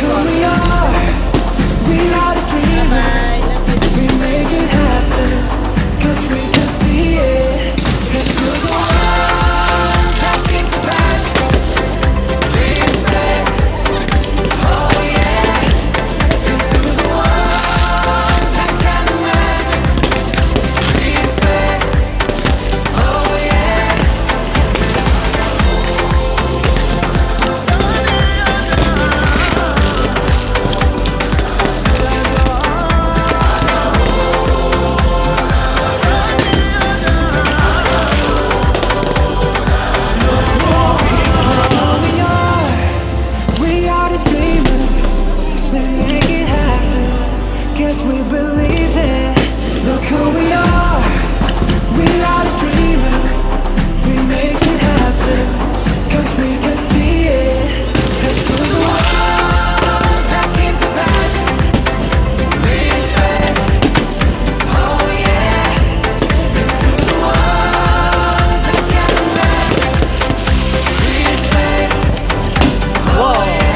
who we are. We are the dreamers. We make it happen, 'cause we can see it. It's to the one that keep the passion. Respect. Oh yeah. It's to the one that can imagine. Respect. Oh yeah. We are the dreamers. We make it happen. Guess we believe it. Look who we are. We are the dreamers. We make it happen. 'Cause we can see it. It's to the one that keep the passion. Respect. Oh yeah. It's to the one that can imagine. Respect. Oh yeah.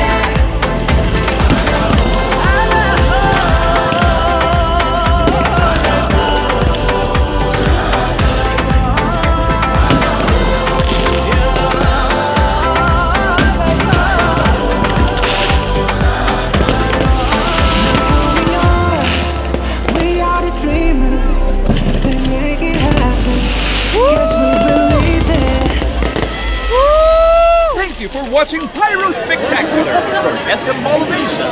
We are the dreamers. We make it happen. Guess we believe it. Thank you for watching Pyro Spectacular from SM Mall of Asia.